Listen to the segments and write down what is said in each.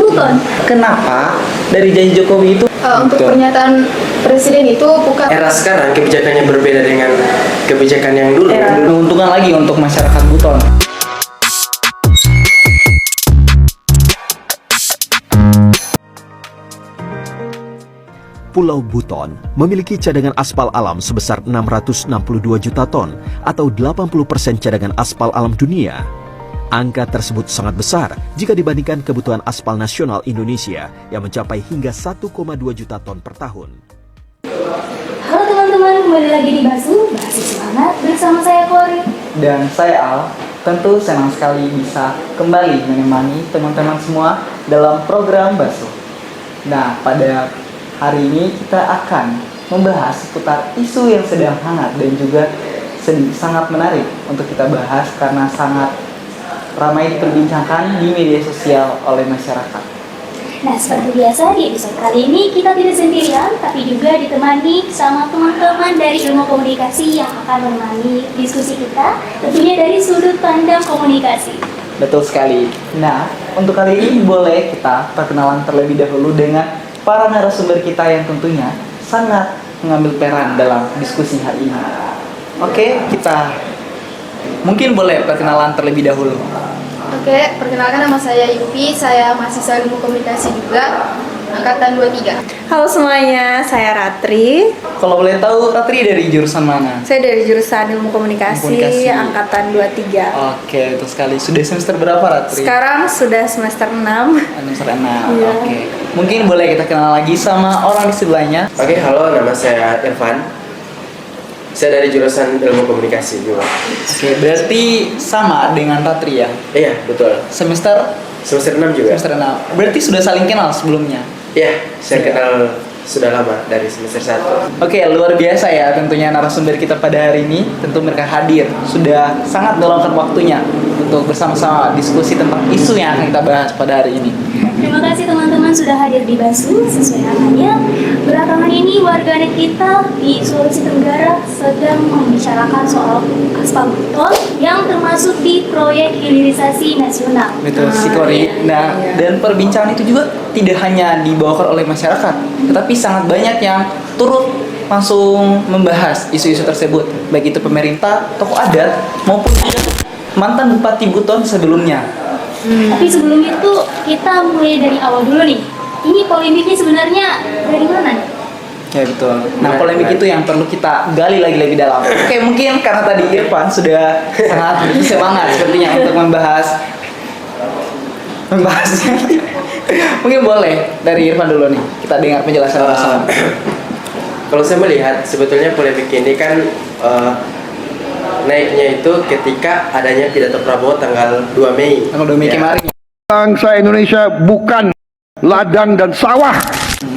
Buton. Kenapa dari janji Jokowi itu Untuk pernyataan presiden itu bukan Era sekarang kebijakannya berbeda dengan kebijakan yang dulu. menguntungkan lagi untuk masyarakat Buton? Pulau Buton memiliki cadangan aspal alam sebesar 662 juta ton atau 80% cadangan aspal alam dunia. Angka tersebut sangat besar jika dibandingkan kebutuhan aspal nasional Indonesia yang mencapai hingga 1,2 juta ton per tahun. Halo teman-teman, kembali lagi di Basu Semangat bersama saya Kori. Dan saya Al, tentu senang sekali bisa kembali menemani teman-teman semua dalam program Basu. Nah, pada hari ini kita akan membahas seputar isu yang sedang hangat dan juga sangat menarik untuk kita bahas karena sangat ramai diperbincangkan di media sosial oleh masyarakat. Nah, seperti biasa di episode kali ini kita tidak sendirian, tapi juga ditemani sama teman-teman dari ilmu komunikasi yang akan menemani diskusi kita, tentunya dari sudut pandang komunikasi. Betul sekali. Nah, untuk kali ini boleh kita perkenalan terlebih dahulu dengan para narasumber kita yang tentunya sangat mengambil peran dalam diskusi hari ini. Oke, kita mungkin boleh perkenalan terlebih dahulu. Oke, perkenalkan nama saya Yupi, saya mahasiswa ilmu komunikasi juga, angkatan 23. Halo semuanya, saya Ratri. Kalau boleh tahu, Ratri dari jurusan mana? Saya dari jurusan Ilmu Komunikasi, Komunikasi. angkatan 23. Oke, betul sekali. Sudah semester berapa, Ratri? Sekarang sudah semester 6. Semester 6. Iya. Oke. Mungkin boleh kita kenal lagi sama orang di sebelahnya. Oke, halo, nama saya Irfan. Saya dari jurusan ilmu komunikasi juga. Oke, berarti sama dengan Ratri ya? Iya, betul. Semester Semester 6 juga. semester 6. Berarti sudah saling kenal sebelumnya. Iya, saya kenal sudah lama dari semester 1. Oke, luar biasa ya tentunya narasumber kita pada hari ini. Tentu mereka hadir, sudah sangat meluangkan waktunya untuk bersama-sama diskusi tentang isu yang akan kita bahas pada hari ini. Terima kasih teman-teman sudah hadir di Basu. Sesuai namanya, belakangan ini warganet kita di Sulawesi Tenggara sedang membicarakan soal aspal beton yang termasuk di proyek hilirisasi nasional. Betul, si Kori. Nah, dan perbincangan itu juga tidak hanya dibawakan oleh masyarakat, tetapi sangat banyak yang turut langsung membahas isu-isu tersebut, baik itu pemerintah, tokoh adat, maupun mantan Bupati Buton sebelumnya. Tapi sebelum itu kita mulai dari awal dulu nih. Ini polemiknya sebenarnya dari mana nih? Ya betul. Nah, polemik itu yang perlu kita gali lagi lebih dalam. Oke, mungkin karena tadi Irfan sudah sangat semangat sepertinya untuk membahasnya. Mungkin boleh dari Irfan dulu nih. Kita dengar penjelasan bersama. Kalau saya melihat sebetulnya polemik ini kan naiknya itu ketika adanya pidato Prabowo tanggal 2 Mei. Tanggal 2 Mei Ya. kemarin. Bangsa Indonesia bukan ladang dan sawah.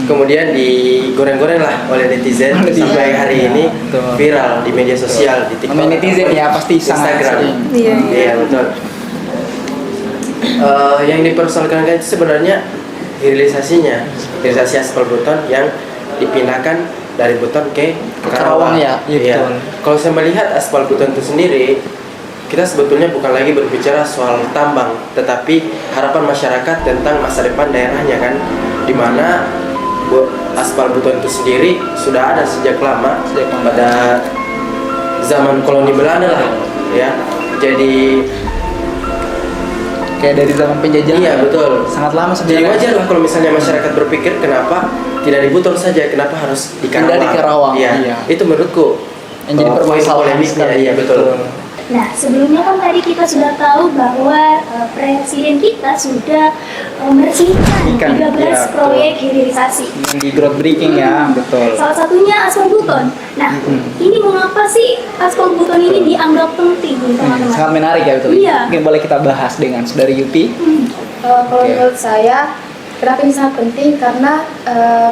Kemudian digoreng-goreng lah oleh netizen sampai hari ini Betul. viral di media sosial, di TikTok, Namanya netizen ya pasti sangat Instagram. sering. Iya. Iya, betul. Yang dipersoalkan itu sebenarnya hilirisasi aspal beton yang dipindahkan dari Buton ke Karawang ya, iya, Iya. betul. Kalau saya melihat aspal beton itu sendiri, kita sebetulnya bukan lagi berbicara soal tambang, tetapi harapan masyarakat tentang masa depan daerahnya kan, di mana aspal beton itu sendiri sudah ada sejak lama pada zaman koloni Belanda lah, ya. Jadi Kayak dari zaman penjajahan. iya betul. Sangat lama Jadi sebenarnya. wajar dong kalau misalnya masyarakat berpikir kenapa tidak di Buton saja, kenapa harus di Pindah Karawang? di Karawang, Iya. iya. Itu menurutku Yang jadi permasalahan polemiknya, sekali. iya betul. Nah, sebelumnya kan tadi kita sudah tahu bahwa presiden kita sudah meresmikan 13 ya, proyek hilirisasi. Yang di groundbreaking ya, betul. Salah satunya aspal beton. Nah, ini mengapa sih aspal beton ini dianggap penting nih teman-teman? Sangat menarik ya betul. Iya. Mungkin boleh kita bahas dengan saudari Yupi. Kalau menurut saya, kenapa ini sangat penting? Karena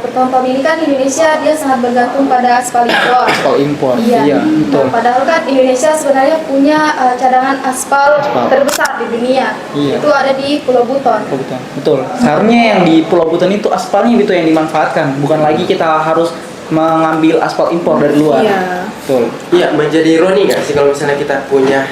bertahun-tahun ini kan Indonesia dia sangat bergantung pada aspal impor. Aspal impor. Iya, Iya, betul. Nah, padahal kan Indonesia sebenarnya punya cadangan aspal terbesar di dunia. Iya. Itu ada di Pulau Buton. Oh, betul. Betul. Seharusnya yang di Pulau Buton itu aspalnya itu yang dimanfaatkan, bukan lagi kita harus mengambil aspal impor dari luar. Iya. Betul. Iya, menjadi ironi nggak sih kalau misalnya kita punya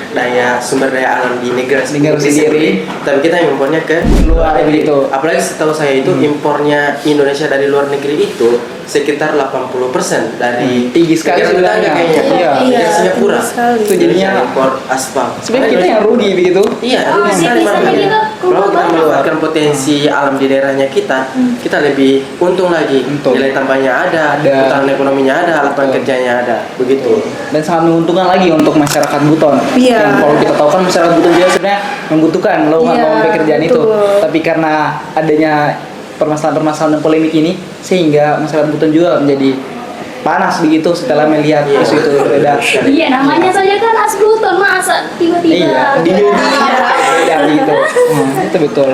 sumber daya alam di negara sendiri, tapi kita yang impornya ke Luar negeri. gitu. Apalagi setahu saya itu impornya Indonesia dari luar negeri itu sekitar 80% dari Tinggi sekali negara tetangga sebenarnya. kayaknya. Iya. Dari Singapura. tinggi sekali. Itu jadinya impor aspal. sebenarnya kita yang rugi begitu. Iya, rugi sekali devisa makanya. kita Kalau kita keluar memanfaatkan potensi alam di daerahnya kita lebih untung lagi. Untung. Nilai tambahnya ada, Ada. putaran ekonominya ada, lapangan kerjanya ada, begitu. Dan sangat menguntungkan lagi untuk masyarakat Buton. Iya. Yang kalau kita tahu kan masyarakat Buton juga sebenarnya membutuhkan lowongan Iya, pekerjaan itu. betul. Tapi karena adanya permasalahan-permasalahan dan polemik ini, sehingga masyarakat Buton juga menjadi panas begitu setelah melihat Iya. isu itu beredar. Iya, namanya saja kan Asbluton, masa tiba-tiba Iya, di dunia beda gitu. Itu betul.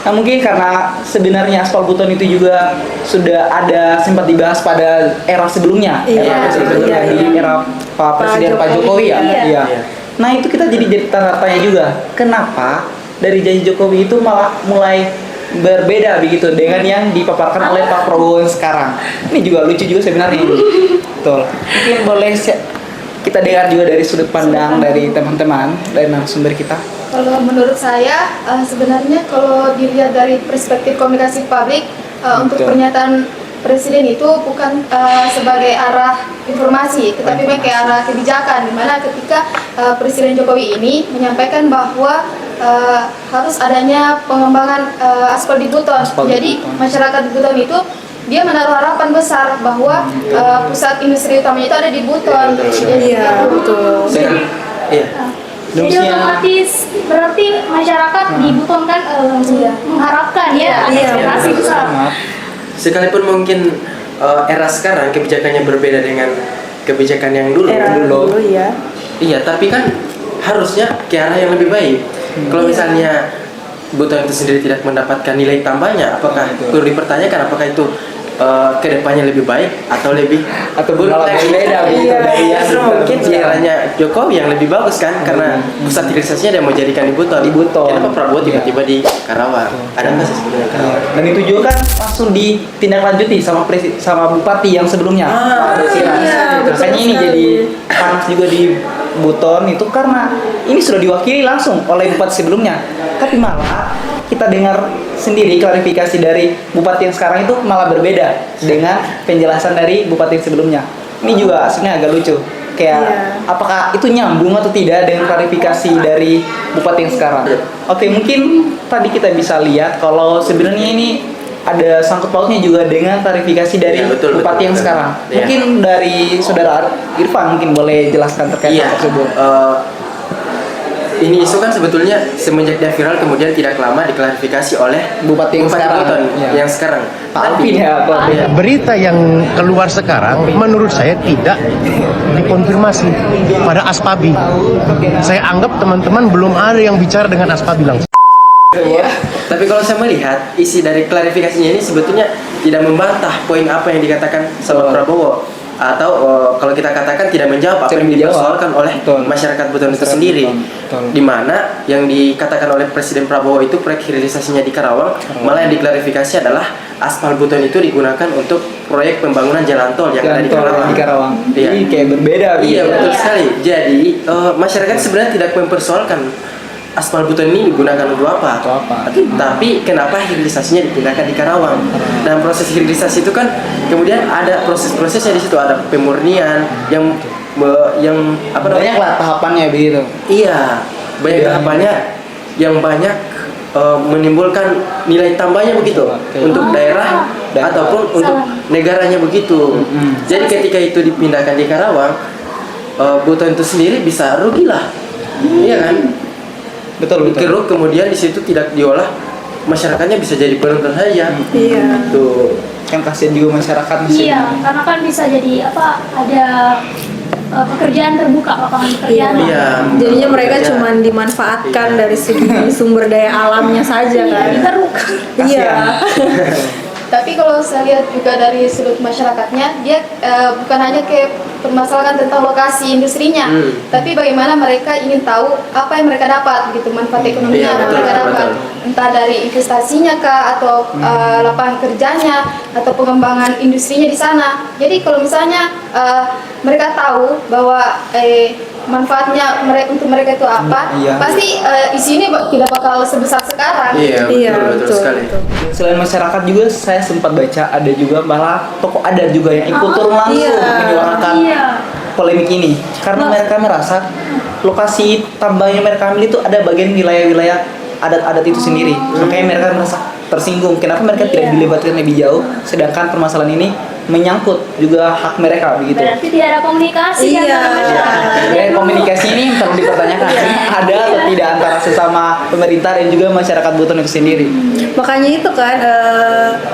Nah mungkin karena sebenarnya aspal Buton itu juga sudah ada sempat dibahas pada era sebelumnya, Iya, era sebelumnya iya, di iya. era Pak Presiden Pak Jokowi ya. Iya. Iya. Iya. Nah itu kita jadi tanda tanya juga, kenapa dari janji Jokowi itu malah mulai berbeda begitu dengan yang dipaparkan oleh Pak Prabowo yang sekarang. Ini juga lucu juga sebenarnya. Betul. Mungkin boleh kita dengar juga dari sudut pandang dari teman-teman dari narasumber kita. Kalau menurut saya sebenarnya kalau dilihat dari perspektif komunikasi publik untuk Betul. pernyataan presiden itu bukan sebagai arah informasi, tetapi memang ke arah kebijakan, di mana ketika Presiden Jokowi ini menyampaikan bahwa harus adanya pengembangan aspal di Buton. Aspal di Jadi Buton. masyarakat di Buton itu dia menaruh harapan besar bahwa pusat industri utamanya itu ada di Buton. Iya, betul. Jadi Iya, betul. Iya. Jadi Dongsinya- otomatis berarti masyarakat di Buton kan mengharapkan ya ada Iya, ekspektasi besar. Sangat. Sekalipun mungkin era sekarang kebijakannya berbeda dengan kebijakan yang dulu. Era dulu ya. Iya, tapi kan harusnya ke arah yang lebih baik. Kalau misalnya Buton itu sendiri tidak mendapatkan nilai tambahnya, apakah Betul. perlu dipertanyakan apakah itu ke depannya lebih baik atau lebih Atau buruk malah lagi? berbeda begitu Iya. dari yang Justru mungkin di eranya Jokowi yang lebih bagus kan, karena pusat hilirisasinya dia mau jadikan di Buton. Di Buton. Kenapa Prabowo Iya. tiba-tiba di Karawang? Ada nggak sih sebenarnya Karawang? Dan itu juga kan langsung ditindaklanjuti sama bupati yang sebelumnya. Ah, Pak Desiran. iya, betul Makanya ini sekali. jadi panas juga di Buton itu karena ini sudah diwakili langsung oleh bupati sebelumnya. Tapi malah kita dengar sendiri klarifikasi dari bupati yang sekarang itu malah berbeda dengan penjelasan dari bupati yang sebelumnya. Ini juga sebenarnya agak lucu. Kayak Iya. apakah itu nyambung atau tidak dengan klarifikasi dari bupati yang sekarang? Oke, mungkin tadi kita bisa lihat kalau sebenarnya ini ada sangkut pautnya juga dengan klarifikasi dari Iya, betul, bupati betul, yang betul. sekarang. Iya. Mungkin dari saudara Irfan mungkin boleh jelaskan terkait Iya, hal tersebut. ini isu kan sebetulnya semenjak dia viral kemudian tidak lama diklarifikasi oleh Bupati yang sekarang. Buton Iya. yang sekarang. Pak Alvin ya, Pak Alvin. Iya. Berita yang keluar sekarang menurut saya tidak dikonfirmasi pada Aspabi. Saya anggap teman-teman belum ada yang bicara dengan Aspabi langsung. Tapi kalau saya melihat isi dari klarifikasinya ini sebetulnya tidak membantah poin apa yang dikatakan sama Prabowo, atau kalau kita katakan tidak menjawab apa Tidak yang menjawab. dipersoalkan oleh Betul. masyarakat Buton itu Masyarakat sendiri. Buton. Betul. Di mana yang dikatakan oleh Presiden Prabowo itu proyek hilirisasinya di Karawang, malah yang diklarifikasi adalah aspal Buton itu digunakan untuk proyek pembangunan jalan tol yang ada di Karawang. Di Karawang. Iya. Jadi kayak berbeda Iya, gitu. betul Iya. sekali. Jadi masyarakat sebenarnya tidak mempersoalkan aspal Buton ini digunakan untuk apa. Untuk apa. Tapi kenapa hilirisasinya dipindahkan di Karawang? Dan proses hilirisasi itu kan kemudian ada proses-prosesnya di situ, ada pemurnian yang apa Banyak namanya? lah tahapannya begitu. Iya, banyak Iya. tahapannya yang banyak menimbulkan nilai tambahnya begitu Oke. untuk daerah ataupun untuk negaranya begitu. Jadi ketika itu dipindahkan di Karawang, Buton itu sendiri bisa rugi lah, iya kan? Betul, betul. Keruk kemudian di situ tidak diolah, masyarakatnya bisa jadi penonton saja. Iya. Tuh. Kan kasihan juga masyarakat di sini. Iya, karena kan bisa jadi apa? Ada pekerjaan terbuka, lapangan pekerjaan. Iya. Jadinya mereka Kerja. cuma dimanfaatkan Iya. dari segi sumber daya alamnya saja kan. Diteruk. Iya. Tapi kalau saya lihat juga dari sudut masyarakatnya, dia bukan hanya ke mempermasalahkan tentang lokasi industrinya, tapi bagaimana mereka ingin tahu apa yang mereka dapat, gitu, manfaat ekonominya Iya, yang betul, mereka dapat, betul. entah dari investasinya kah, atau lapangan kerjanya, atau pengembangan industrinya di sana. Jadi kalau misalnya mereka tahu bahwa manfaatnya untuk mereka itu apa, Iya. pasti isi ini tidak bakal sebesar sekarang. Iya, Iya, betul betul, sekali. betul. Selain masyarakat juga saya sempat baca ada juga malah tokoh adat juga yang ikut turun langsung iya. menyuarakan Iya. polemik ini karena mereka merasa lokasi tambang yang mereka ambil itu ada bagian wilayah-wilayah adat-adat itu sendiri. Makanya mereka merasa tersinggung kenapa mereka tidak dilibatkan lebih jauh sedangkan permasalahan ini menyangkut juga hak mereka begitu. Berarti tidak ada komunikasi Iya. antara masyarakat. Sebenarnya komunikasi ini perlu dipertanyakan ada atau tidak antara sesama pemerintah dan juga masyarakat Buton itu sendiri. Makanya itu kan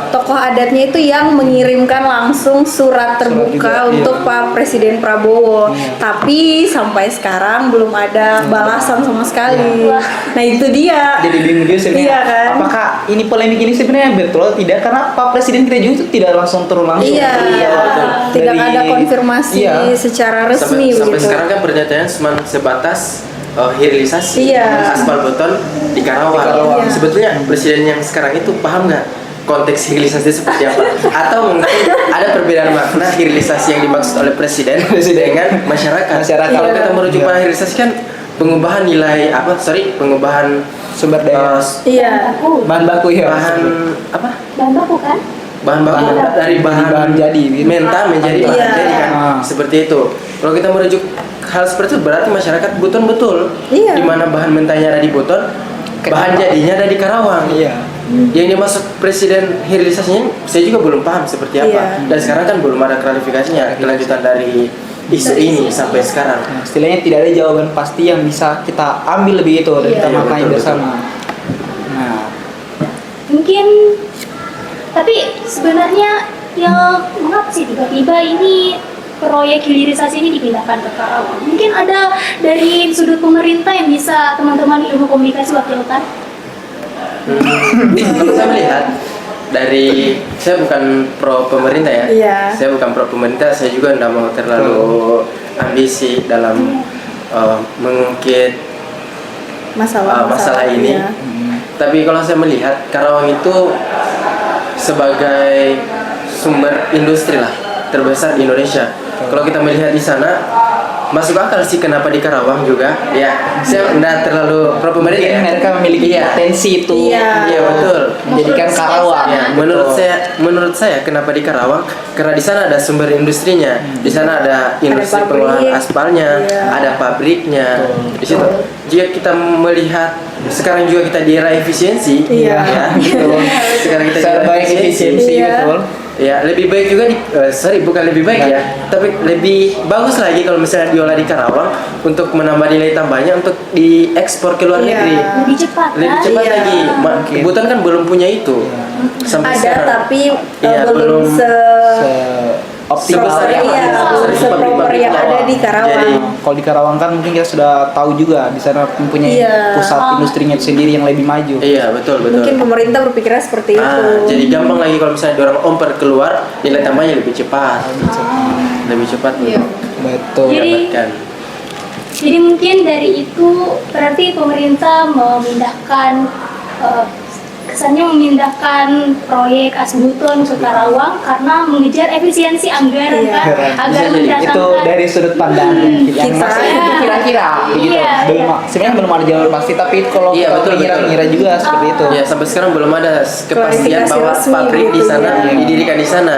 tokoh adatnya itu yang mengirimkan langsung surat terbuka juga, untuk iya. Pak Presiden Prabowo. Tapi sampai sekarang belum ada balasan sama sekali. Nah itu dia. Jadi bingung juga sebenarnya. Iya kan? Apakah ini polemik ini sebenarnya betul atau tidak? Karena Pak Presiden kita juga itu tidak langsung turun langsung. Iya. Betul. Tidak Dari- ada konfirmasi Iya. secara resmi Sampai begitu. sekarang kan pernyataan cuma sebatas hilirisasi Iya. aspal beton di Karawang. Di Karawang. Iya. Sebetulnya presiden yang sekarang itu paham nggak konteks hilirisasi seperti apa? Atau mungkin ada perbedaan makna hilirisasi yang dimaksud oleh presiden dengan masyarakat. Masyarakat. Kalau kita merujuk Iya. pada hilirisasi kan pengubahan nilai pengubahan Sumber daya. Iya. Bahan baku ya. bahan apa? Bahan baku kan? Bahan baku dari bahan jadi gitu. mentah menjadi bahan Iya. jadi kan Ah. seperti itu. Kalau kita merujuk hal seperti itu berarti masyarakat Buton betul. Iya. Di mana bahan mentahnya ada di Buton, bahan jadinya ada di Karawang. Iya. Yang dimaksud presiden hilirisasinya saya juga belum paham seperti apa. Iya. Dan sekarang kan belum ada klarifikasinya kelanjutan dari isu ini sampai sekarang. Nah, istilahnya tidak ada jawaban pasti yang bisa kita ambil lebih itu dan Iya. kita Iya, maknai betul, bersama. Nah, Mungkin, tapi sebenarnya yang mengapa sih tiba-tiba ini proyek hilirisasi ini dipindahkan ke Karawang? Mungkin ada dari sudut pemerintah yang bisa teman-teman ilmu komunikasi wakilkan? Kalau saya melihat saya bukan pro pemerintah ya. Iya. Saya bukan pro pemerintah, saya juga tidak mau terlalu ambisi dalam mengungkit masalah ini. Iya. Tapi kalau saya melihat Karawang itu sebagai sumber industri lah terbesar di Indonesia. Kalau kita melihat di sana masuk akal sih kenapa di Karawang juga. Ya, saya tidak terlalu pro pemerintah. mungkin Ya. mereka memiliki potensi itu. Iya. Iya betul. Menjadikan Karawang. Ya, menurut saya kenapa di Karawang? Karena di sana ada sumber industrinya, di sana ada industri pabrik. pengolahan aspalnya, Iya. ada pabriknya. Di situ. Jika kita melihat sekarang juga kita di era efisiensi, Iya. ya, betul. Sekarang kita di era Sebaik efisiensi Iya. betul. Ya, lebih baik juga bukan lebih baik ya, tapi lebih bagus lagi kalau misalnya diolah di Karawang untuk menambah nilai tambahnya untuk diekspor ke luar Iya. negeri. Lebih cepat Lebih kan? cepat Iya. lagi. Mungkin. Buton kan belum punya itu sampai Ada sekarang. tapi Iya, belum Optimal Sebesar ya. yang iya, sebesar seproper yang pabrik ada di Karawang. Jadi, Kalau di Karawang kan mungkin kita sudah tahu juga di sana mempunyai Iya. pusat industrinya itu sendiri yang lebih maju. iya betul betul. Mungkin pemerintah berpikirnya seperti itu. Jadi gampang lagi kalau misalnya dorong omper keluar, nilai tambahnya lebih cepat. Lebih cepat Iya. Betul. Jadi- mendapatkan. Jadi mungkin dari itu berarti pemerintah memindahkan kesannya memindahkan proyek Asbuton ke Karawang karena mengejar efisiensi anggaran Iya. kan agar Bisa jadi itu mendatangkan dari sudut pandang yang Kita. maksudnya itu kira-kira begitu. Iya, Belum, iya. sebenarnya belum ada jawaban pasti tapi kalau Iya, kita betul, mengira-ngira juga seperti itu. Ya sampai sekarang belum ada kepastian Klarifikasi bahwa resmi pabrik di gitu, sana ya. didirikan di sana.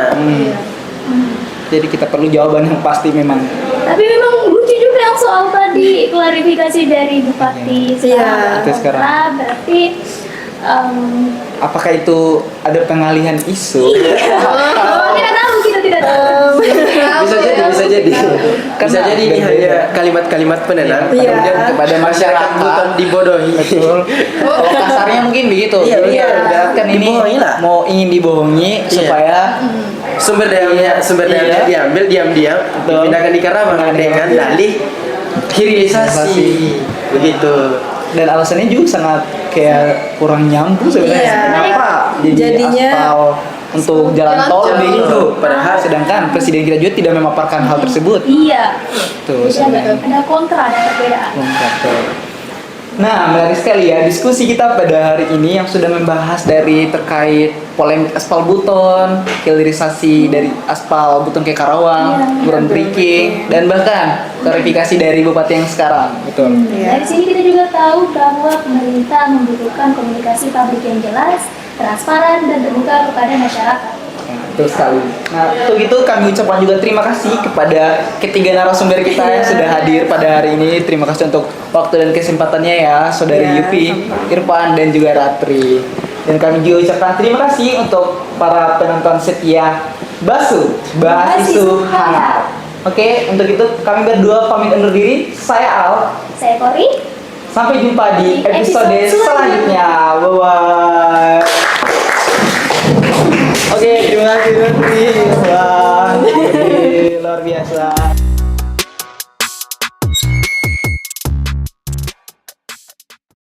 Jadi kita perlu jawaban yang pasti memang. tapi memang lucu juga yang soal tadi klarifikasi dari Bupati Iya. Itu sekarang. Nah, berarti Apakah itu ada pengalihan isu? tidak tahu kita tidak tahu Bisa jadi. Bisa Karena jadi ini berbeda. hanya kalimat-kalimat penenang Iya. kemudian Kepada masyarakat Buton dibodohi. Betul. Kalau kasarnya mungkin begitu. Iya, Jadi iya. kan ini Dibohongi lah. mau ingin dibohongi Iya. supaya Sumber dayanya Iya. diambil diam-diam Betul. dipindahkan di Karawang Dipindahkan dengan di- dalih hilirisasi. Begitu. dan alasannya juga sangat kayak kurang nyambung sebenarnya. Iya. Kenapa jadi Jadinya- aspal untuk jalan tol Jalan begitu? tol. Padahal sedangkan presiden kita juga tidak memaparkan hal tersebut. Iya. Tuh, Jadi sebenarnya. ada kontra, ada perbedaan. Nah, menarik sekali ya diskusi kita pada hari ini yang sudah membahas dari terkait polemik aspal buton, hilirisasi dari aspal buton ke Karawang, Iya. groundbreaking, dan bahkan klarifikasi dari bupati yang sekarang. Betul. Dari sini kita juga tahu bahwa pemerintah membutuhkan komunikasi publik yang jelas, transparan, dan terbuka kepada masyarakat. Nah, betul sekali. Nah, untuk itu kami ucapkan juga terima kasih kepada ketiga narasumber kita yang sudah hadir pada hari ini. Terima kasih untuk waktu dan kesempatannya ya, Saudari Iya, Yupi, sama-sama. Irfan, dan juga Ratri. Dan kami juga ucapkan terima kasih untuk para penonton setia Basu, Bahas Isu Hangat. Oke, untuk itu kami berdua pamit undur diri. Saya Al. Saya Kori. Sampai jumpa di episode Episode selanjutnya. Bye-bye. Oke, terima kasih Ratri. Wah, luar biasa.